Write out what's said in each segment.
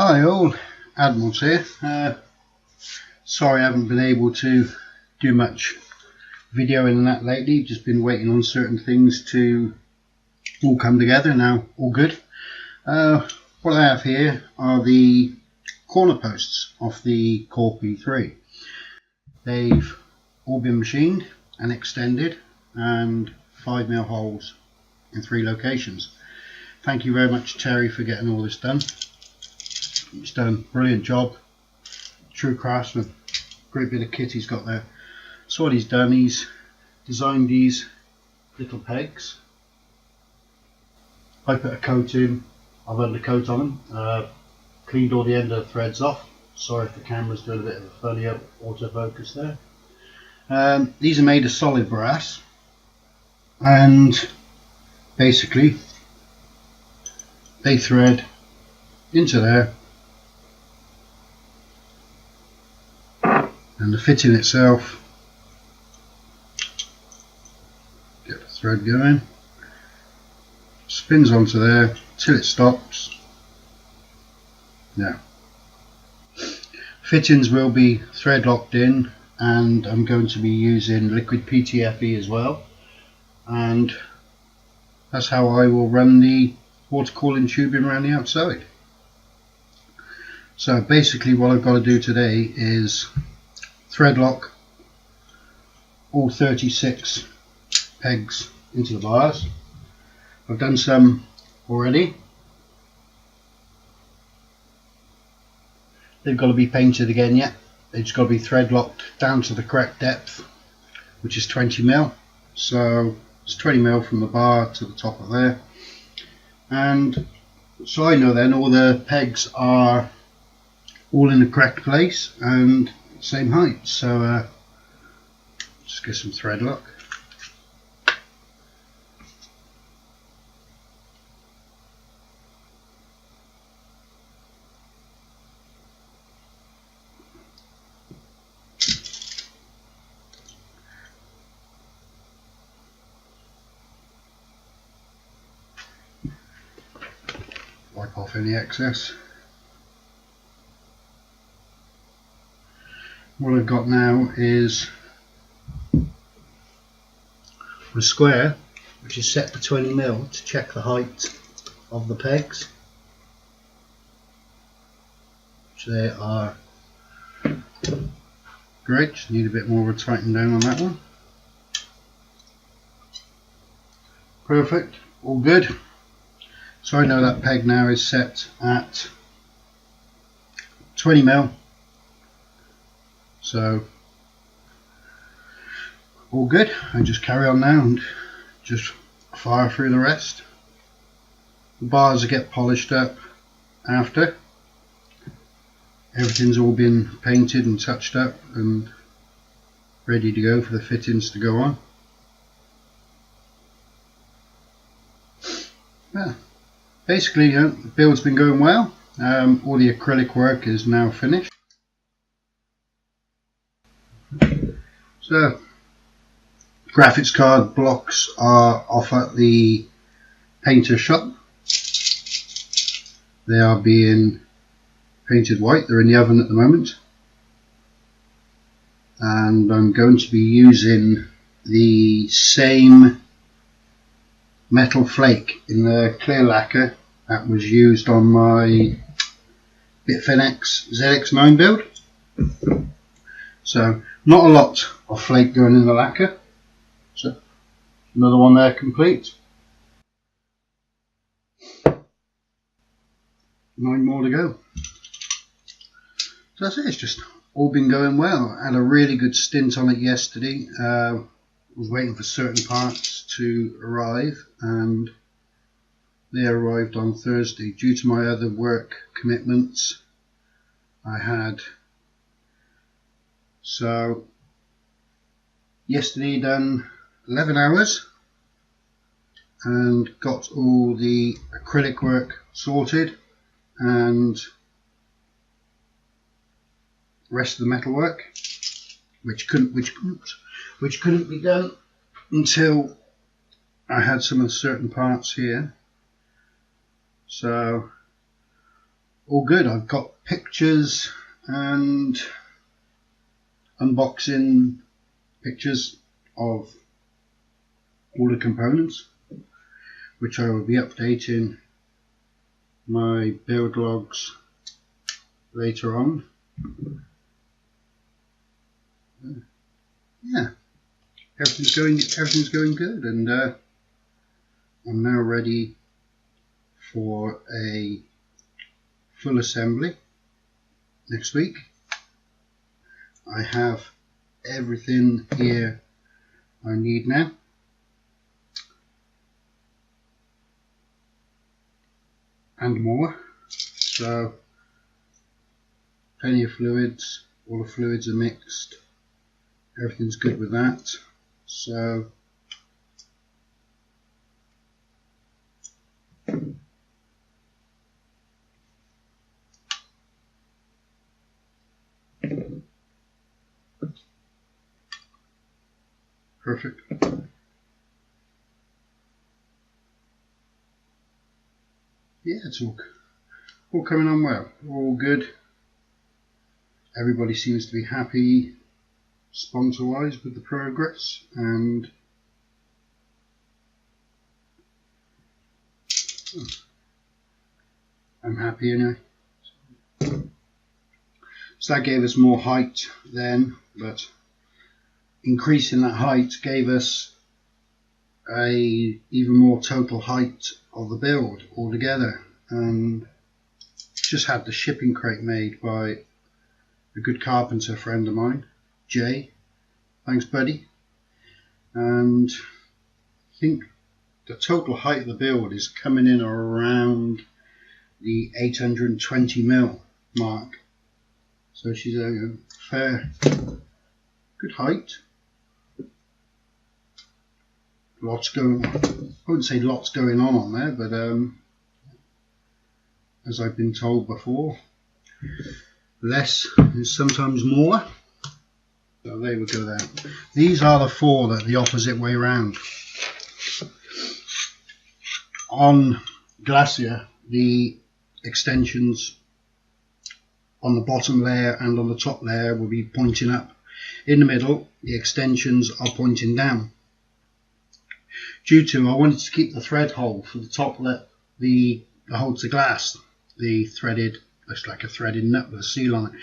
Hi all, ADmodz here. Sorry I haven't been able to do much videoing and that lately, just been waiting on certain things to all come together. Now all good. What I have here are the corner posts off the Core P3. They've all been machined and extended, and 5mm holes in 3 locations. Thank you very much Terry for getting all this done. He's done a brilliant job, true craftsman, great bit of kit he's got there. So what he's done, he's designed these little pegs. I put a coat in, I've undercoat on them, cleaned all the end of the threads off. Sorry if the camera's doing a bit of a funny autofocus there. These are made of solid brass, and basically they thread into there, and the fitting itself, get the thread going, spins onto there till it stops. Now fittings will be thread locked in, and I'm going to be using liquid PTFE as well, and that's how I will run the water cooling tubing around the outside. So basically what I've got to do today is thread lock all 36 pegs into the bars. I've done some already. They've got to be painted again yet. They've just got to be thread locked down to the correct depth, which is 20mm. So it's 20mm from the bar to the top of there. And so I know then all the pegs are all in the correct place and same height. So just get some thread lock. Wipe off any excess. What I've got now is a square which is set to 20mm to check the height of the pegs, which they are great. Just need a bit more of a tighten down on that one. Perfect, all good. So I know that peg now is set at 20mm, so all good. I just carry on now and just fire through the rest. The bars get polished up after everything's all been painted and touched up and ready to go for the fittings to go on. Yeah. Basically, the build's been going well. All the acrylic work is now finished. So, graphics card blocks are off at the painter shop. They are being painted white. They're in the oven at the moment. And I'm going to be using the same metal flake in the clear lacquer that was used on my Bitfinex ZX9 build. So not a lot of flake going in the lacquer. So another one there complete. 9 more to go. So that's it. It's just all been going well. I had a really good stint on it yesterday. Was waiting for certain parts to arrive, and they arrived on Thursday. Due to my other work commitments I had. So yesterday done 11 hours and got all the acrylic work sorted, and the rest of the metal work which couldn't be done until I had some of the certain parts here. So all good. I've got pictures and unboxing pictures of all the components, which I will be updating my build logs later on. Yeah, everything's going good, and I'm now ready for a full assembly next week. I have everything here I need now. And more. So plenty of fluids, all the fluids are mixed, everything's good with that. So perfect. Yeah, it's all coming on well, all good. Everybody seems to be happy sponsor wise with the progress, and I'm happy anyway. So that gave us more height then, but increasing that height gave us a even more total height of the build altogether. And just had the shipping crate made by a good carpenter friend of mine, Jay. Thanks, buddy. And I think the total height of the build is coming in around the 820mm mark. So she's a fair, good height. Lots going on. I wouldn't say lots going on there, but as I've been told before, less is sometimes more. So there we go there. These are the four that the opposite way round. On Glacier, the extensions on the bottom layer and on the top layer will be pointing up. In the middle, the extensions are pointing down. Due to, I wanted to keep the thread hole for the top, the holds the glass, the threaded, looks like a threaded nut with a seal on it.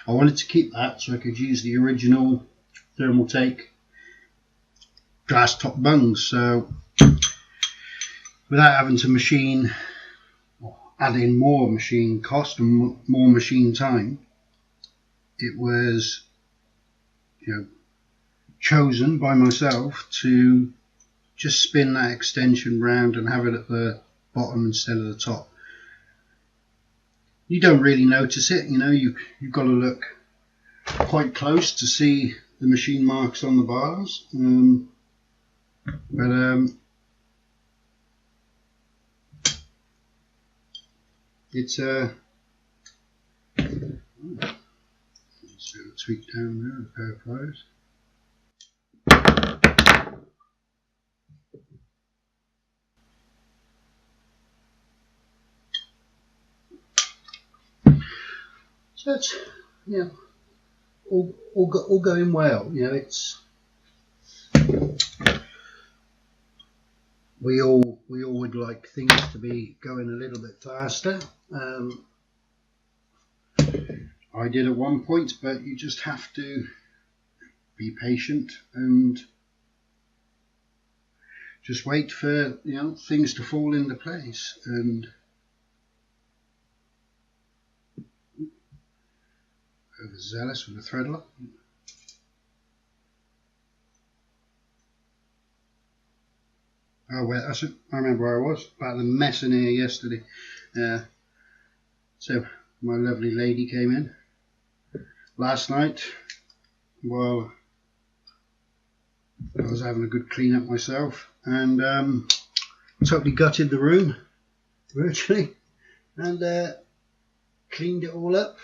I wanted to keep that so I could use the original thermal take glass top bungs. So without having to machine, or add in more machine cost and more machine time, it was, chosen by myself to just spin that extension round and have it at the bottom instead of the top. You don't really notice it, you've got to look quite close to see the machine marks on the bars, but it's just a tweak down there, a pair of pliers. So it's, all going well. It's we all would like things to be going a little bit faster. I did at one point, but you just have to be patient and just wait for things to fall into place. And overzealous with the thread lock. Oh wait, that's it. I remember where I was, about the mess in here yesterday. So my lovely lady came in last night while I was having a good clean up myself, and totally gutted the room virtually, and cleaned it all up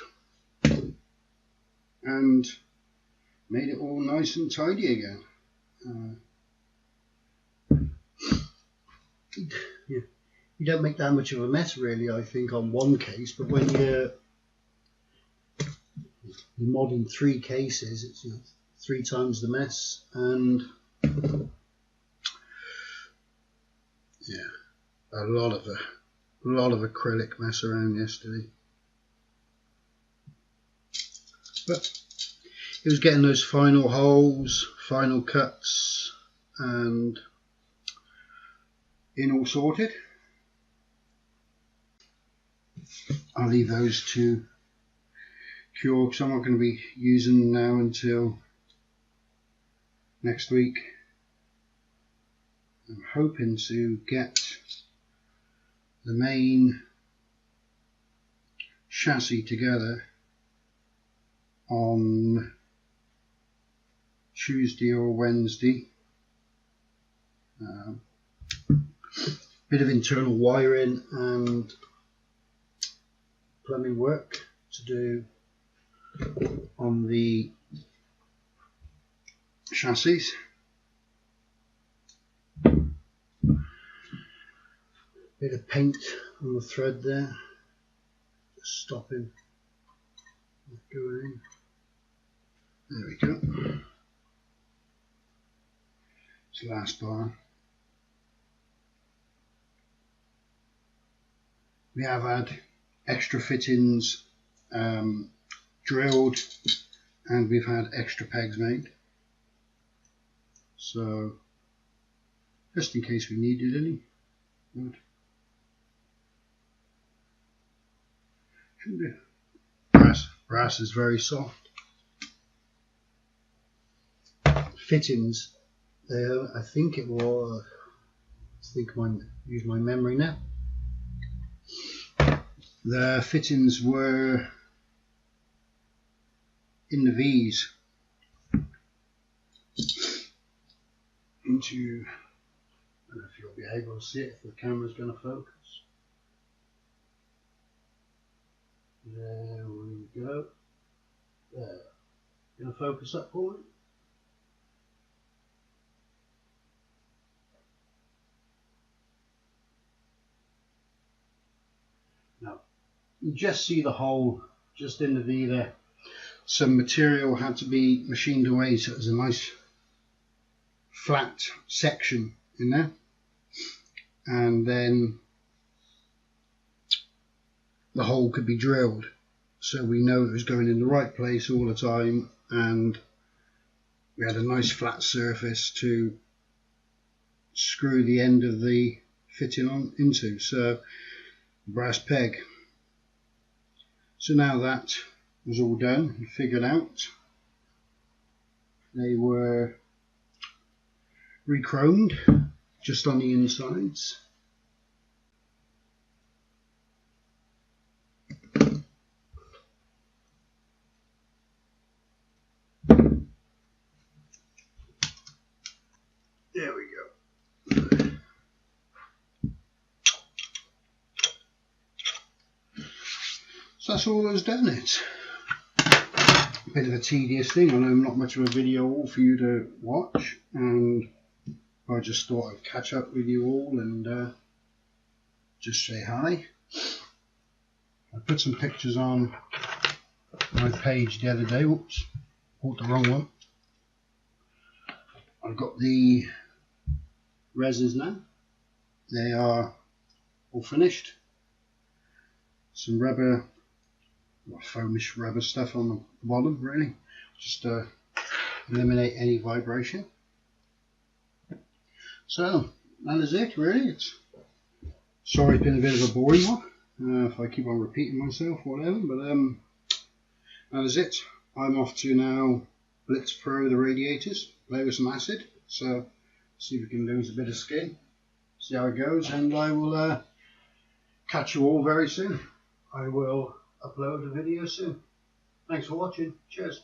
and made it all nice and tidy again. you don't make that much of a mess really, I think, on one case, but when you're modding 3 cases, it's 3 times the mess. And yeah, a lot of acrylic mess around yesterday, but it was getting those final holes, final cuts, and in all sorted. I'll leave those to cure because I'm not going to be using them now until next week. I'm hoping to get the main chassis together on Tuesday or Wednesday. Bit of internal wiring and plumbing work to do on the chassis. Bit of paint on the thread there, just stopping that going in. There we go. It's the last bar. We have had extra fittings drilled, and we've had extra pegs made, so just in case we needed any. Good. Shouldn't do. Brass is very soft. Fittings there, I think it was, use my memory now. The fittings were in the V's into, I don't know if you'll be able to see it if the camera's going to focus. There we go. There. Going to focus up for me? Now, you just see the hole just in the V there. Some material had to be machined away, so there's a nice flat section in there, and then the hole could be drilled, so we know it was going in the right place all the time, and we had a nice flat surface to screw the end of the fitting on into, so brass peg. So now that was all done and figured out, they were re-chromed just on the insides. There we go. So that's all that's done it. A bit of a tedious thing. I know not much of a video for you to watch, and I just thought I'd catch up with you all and just say hi. I put some pictures on my page the other day. Oops, bought the wrong one. I've got the reses now. They are all finished. Some rubber, foamish rubber stuff on the bottom, really, just to eliminate any vibration. So that is it, really. Sorry it's been a bit of a boring one, if I keep on repeating myself or whatever, but that is it. I'm off to now Blitz Pro the radiators, play with some acid, so see if we can lose a bit of skin, see how it goes, and I will catch you all very soon. I will upload a video soon. Thanks for watching. Cheers.